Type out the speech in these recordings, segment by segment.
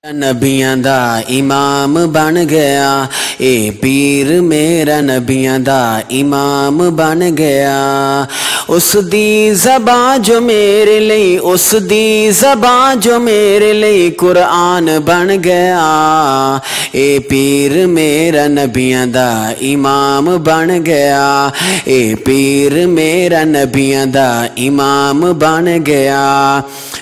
नबियां दा इमाम बन गया, ए पीर मेरा नबियां दा इमाम बन गया। उस दी ज़बान जो मेरे लिए, उस दी ज़बान जो मेरे लिए कुरान बन गया। ए पीर मेरा नबियां दा इमाम बन गया, ए पीर मेरा नबियां दा इमाम बन गया।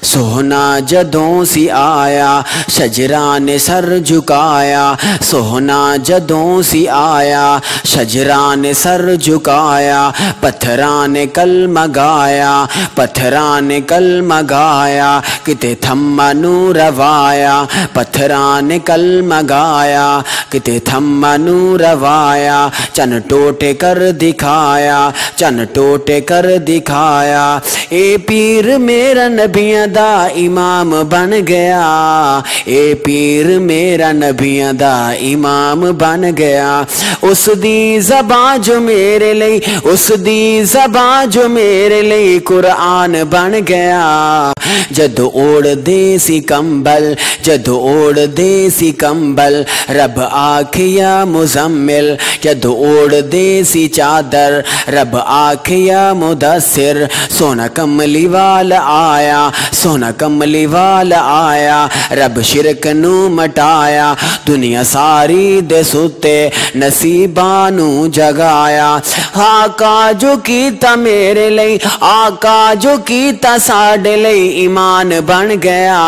सोहना जदों सी आया शजरा ने सर झुकाया, सोहना जदों सी आया शजरा ने सर झुकाया। पत्थरां ने कलमा गाया, पत्थरां ने कलमा गाया, किते थम्मा नू रवाया। पत्थरां ने कलमा गाया, किते थम्मा नू रवाया। चन टोटे कर दिखाया, चन टोटे कर दिखाया। ए पीर मेरा नबियां दा इमाम बन गया, ए पीर मेरा नबियां दा इमाम बन गया। उस दी ज़बान जो मेरे लिए, उस दी ज़बान जो मेरे लिए कुरान बन गया। जद ओढ़ देसी कंबल, जद ओढ़ देसी कंबल, रब आखिया मुजम्मिल। जद ओढ़ देसी चादर, रब आखिया मुदस्सिर। सोना कमली वाल आया, सोना कमली वाल आया, रब शिरक नू मटाया। दुनिया सारी दे सुते नसीबां नू जगाया। आका जो कीता मेरे लिए, आका जो कीता साडे लिए ईमान बन गया।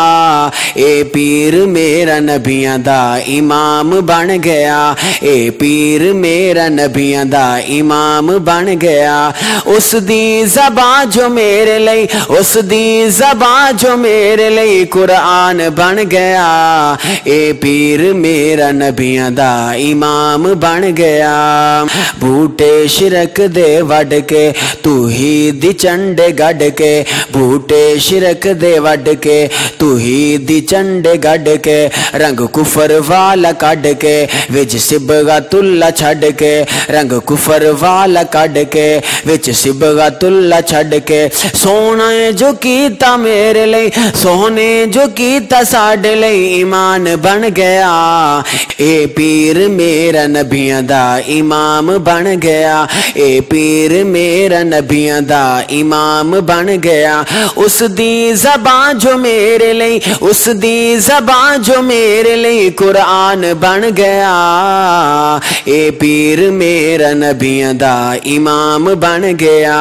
ए पीर मेरा नबियां दा इमाम बन गया, ए पीर मेरा नबियां दा इमाम बन गया। उस दी ज़बान जो मेरे लिए, उस दी ज़बान जो मेरे लिए कुरान बन गया। ए पीर मेरा नबियां दा इमाम बन गया। बूटे शिरक दे वड के तू ही दी चंडे गड के, बूटे शिरक दे वड के तू ही दी चंडे गड के। रंग कुफर वाला कड के विच सिबगा तुल्ला छड़ के, रंग कुफर वाला कड के विच सिबगा तुल्ला छड़ के। सोना जो कीता मेरे लिए, सोने जो कीता साडे लिए ईमान बन गया। ए पीर मेरा नबियां दा इमाम बन गया, ए पीर मेरा नबियां दा इमाम बन गया। उस दी ज़बान जो मेरे लिए, उस दी ज़बान जो मेरे लिए कुरान बन गया। ए पीर मेरा नबियां दा इमाम बन गया।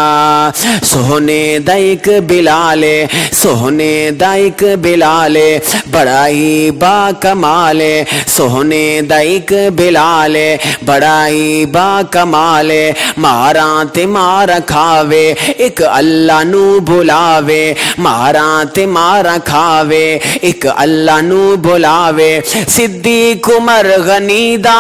सोहने दा इक बिलाले, सोहने दा इक बिलाले, बड़ा ही बा कमाले। सोहने दा इक बिलाले, बड़ा ही बा कमाले। मारा ते मारा खावे, एक अल्लाह नू बुलावे। मारा ते मारा खावे, एक अल्लाह नू बुलावे। सिद्दीक उमर गनी दा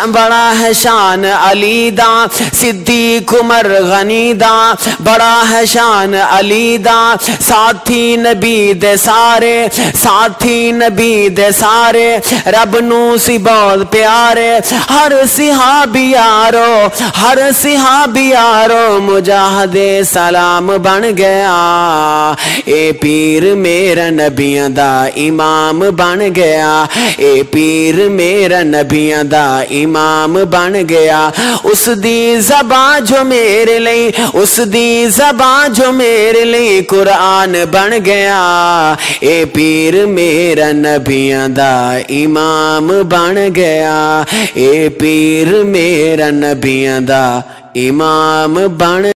बड़ा है शान अली दा, सिद्दीक उमर गनी दा बड़ा है शान अली दा। साथी नबी दे सारे, साथी नबी दे सारे, रब नू सी बहुत प्यारे। हर सिहाबी यारो, हर सिहाबी यारो मुजाहिदे सलाम बन गया। ए पीर मेरा नबियां दा इमाम बन गया, ए पीर मेरा नबियां दा इमाम बन गया। उस दी ज़बान जो मेरे लिए, उस दी ज़बान जो मेरे लिए कुरान बन गया। ए पीर मेरा नबियां दा इमाम बन गया, ए पीर मेरा नबियां दा इमाम बन